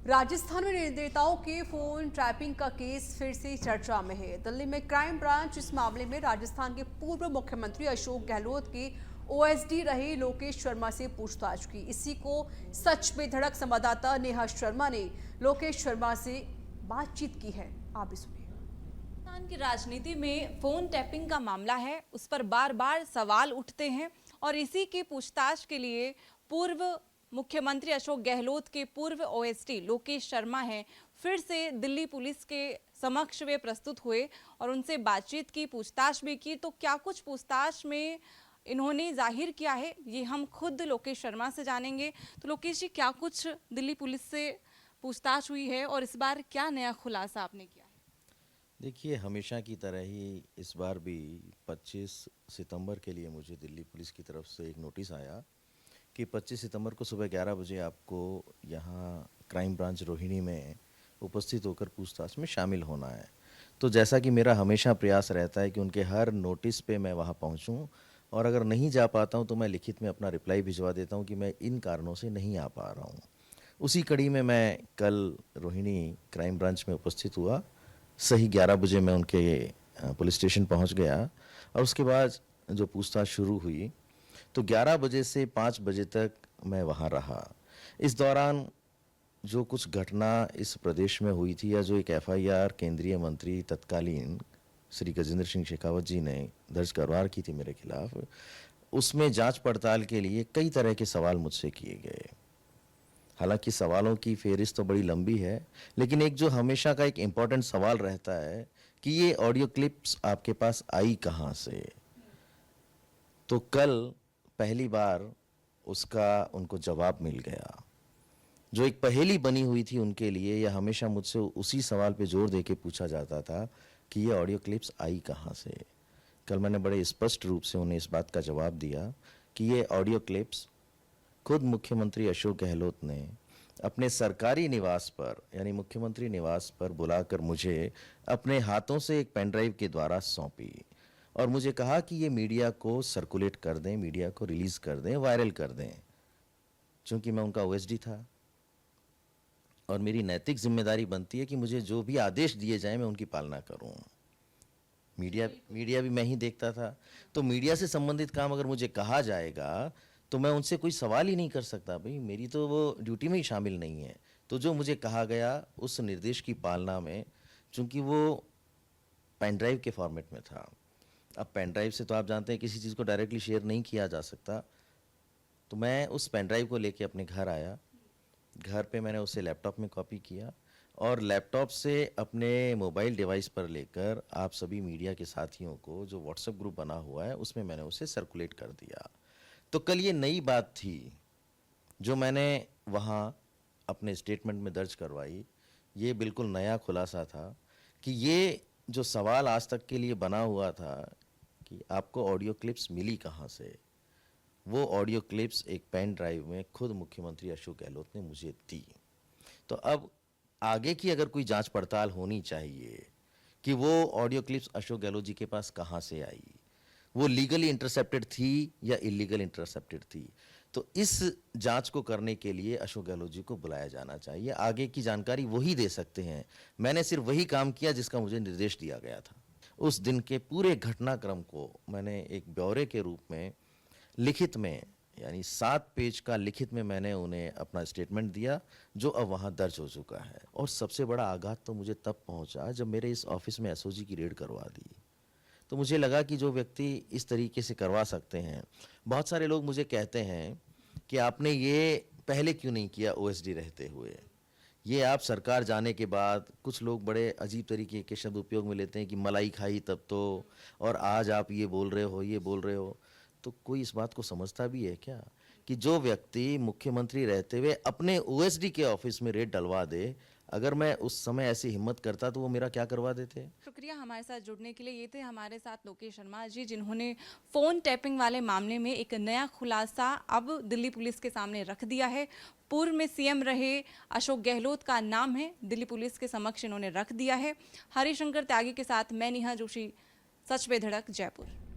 राजस्थान में नेताओं के फोन ट्रैपिंग का केस फिर से चर्चा में है। दिल्ली में क्राइम ब्रांच इस मामले में राजस्थान के पूर्व मुख्यमंत्री अशोक गहलोत के ओएसडी रहे लोकेश शर्मा से पूछताछ की। इसी को सच में धड़क संवाददाता नेहा शर्मा ने लोकेश शर्मा से बातचीत की है। आप भी सुनिए। राजस्थान की राजनीति में फोन टैपिंग का मामला है, उस पर बार बार सवाल उठते हैं और इसी की पूछताछ के लिए पूर्व मुख्यमंत्री अशोक गहलोत के पूर्व ओएसडी लोकेश शर्मा हैं, फिर से दिल्ली पुलिस के समक्ष वे प्रस्तुत हुए और उनसे बातचीत की, पूछताछ भी की। तो क्या कुछ पूछताछ में इन्होंने जाहिर किया है, ये हम खुद लोकेश शर्मा से जानेंगे। तो लोकेश जी, क्या कुछ दिल्ली पुलिस से पूछताछ हुई है और इस बार क्या नया खुलासा आपने किया है? देखिए, हमेशा की तरह ही इस बार भी 25 सितंबर के लिए मुझे दिल्ली पुलिस की तरफ से एक नोटिस आया कि 25 सितंबर को सुबह 11 बजे आपको यहाँ क्राइम ब्रांच रोहिणी में उपस्थित होकर पूछताछ में शामिल होना है। तो जैसा कि मेरा हमेशा प्रयास रहता है कि उनके हर नोटिस पे मैं वहाँ पहुँचूँ, और अगर नहीं जा पाता हूँ तो मैं लिखित में अपना रिप्लाई भिजवा देता हूँ कि मैं इन कारणों से नहीं आ पा रहा हूँ। उसी कड़ी में मैं कल रोहिणी क्राइम ब्रांच में उपस्थित हुआ। सही 11 बजे मैं उनके पुलिस स्टेशन पहुंच गया और उसके बाद जो पूछताछ शुरू हुई तो 11 बजे से 5 बजे तक मैं वहां रहा। इस दौरान जो कुछ घटना इस प्रदेश में हुई थी, या जो एक एफआईआर केंद्रीय मंत्री तत्कालीन श्री गजेंद्र सिंह शेखावत जी ने दर्ज करवा की थी मेरे खिलाफ, उसमें जांच पड़ताल के लिए कई तरह के सवाल मुझसे किए गए। हालांकि सवालों की फेहरिस्त तो बड़ी लंबी है, लेकिन एक जो हमेशा का एक इम्पॉर्टेंट सवाल रहता है कि ये ऑडियो क्लिप्स आपके पास आई कहाँ से। तो कल पहली बार उसका उनको जवाब मिल गया। जो एक पहेली बनी हुई थी उनके लिए, यह हमेशा मुझसे उसी सवाल पे जोर दे के पूछा जाता था कि ये ऑडियो क्लिप्स आई कहाँ से। कल मैंने बड़े स्पष्ट रूप से उन्हें इस बात का जवाब दिया कि ये ऑडियो क्लिप्स खुद मुख्यमंत्री अशोक गहलोत ने अपने सरकारी निवास पर, यानी मुख्यमंत्री निवास पर बुलाकर मुझे अपने हाथों से एक पेन ड्राइव के द्वारा सौंपी और मुझे कहा कि ये मीडिया को सर्कुलेट कर दें, मीडिया को रिलीज कर दें, वायरल कर दें। चूंकि मैं उनका ओएसडी था और मेरी नैतिक जिम्मेदारी बनती है कि मुझे जो भी आदेश दिए जाएं मैं उनकी पालना करूं। मीडिया भी मैं ही देखता था, तो मीडिया से संबंधित काम अगर मुझे कहा जाएगा तो मैं उनसे कोई सवाल ही नहीं कर सकता। भाई, मेरी तो वो ड्यूटी में ही शामिल नहीं है। तो जो मुझे कहा गया उस निर्देश की पालना में, चूंकि वो पेन ड्राइव के फॉर्मेट में था, अब पेन ड्राइव से तो आप जानते हैं किसी चीज़ को डायरेक्टली शेयर नहीं किया जा सकता, तो मैं उस पेन ड्राइव को लेके अपने घर आया। घर पे मैंने उसे लैपटॉप में कॉपी किया और लैपटॉप से अपने मोबाइल डिवाइस पर लेकर आप सभी मीडिया के साथियों को, जो व्हाट्सएप ग्रुप बना हुआ है उसमें मैंने उसे सर्कुलेट कर दिया। तो कल ये नई बात थी जो मैंने वहाँ अपने स्टेटमेंट में दर्ज करवाई। ये बिल्कुल नया खुलासा था कि ये जो सवाल आज तक के लिए बना हुआ था कि आपको ऑडियो क्लिप्स मिली कहाँ से, वो ऑडियो क्लिप्स एक पेन ड्राइव में खुद मुख्यमंत्री अशोक गहलोत ने मुझे दी। तो अब आगे की अगर कोई जांच पड़ताल होनी चाहिए कि वो ऑडियो क्लिप्स अशोक गहलोत जी के पास कहाँ से आई, वो लीगली इंटरसेप्टेड थी या इलीगल इंटरसेप्टेड थी, तो इस जांच को करने के लिए अशोक गहलोत जी को बुलाया जाना चाहिए। आगे की जानकारी वही दे सकते हैं। मैंने सिर्फ वही काम किया जिसका मुझे निर्देश दिया गया था। उस दिन के पूरे घटनाक्रम को मैंने एक ब्यौरे के रूप में लिखित में, यानी 7 पेज का लिखित में मैंने उन्हें अपना स्टेटमेंट दिया, जो अब वहाँ दर्ज हो चुका है। और सबसे बड़ा आघात तो मुझे तब पहुँचा जब मेरे इस ऑफिस में एसओजी की रेड करवा दी। तो मुझे लगा कि जो व्यक्ति इस तरीके से करवा सकते हैं, बहुत सारे लोग मुझे कहते हैं कि आपने ये पहले क्यों नहीं किया ओएसडी रहते हुए। ये आप सरकार जाने के बाद, कुछ लोग बड़े अजीब तरीके के शब्द उपयोग में लेते हैं कि मलाई खाई तब तो, और आज आप ये बोल रहे हो, ये बोल रहे हो। तो कोई इस बात को समझता भी है क्या कि जो व्यक्ति मुख्यमंत्री रहते हुए अपने ओएसडी के ऑफिस में रेड डलवा दे, अगर मैं उस समय ऐसी हिम्मत करता तो वो मेरा क्या करवा देते। शुक्रिया हमारे साथ जुड़ने के लिए। ये थे हमारे साथ लोकेश शर्मा जी, जिन्होंने फोन टैपिंग वाले मामले में एक नया खुलासा अब दिल्ली पुलिस के सामने रख दिया है। पूर्व में सीएम रहे अशोक गहलोत का नाम है दिल्ली पुलिस के समक्ष इन्होंने रख दिया है। हरिशंकर त्यागी के साथ मैं नेहा जोशी, सच पे धड़क, जयपुर।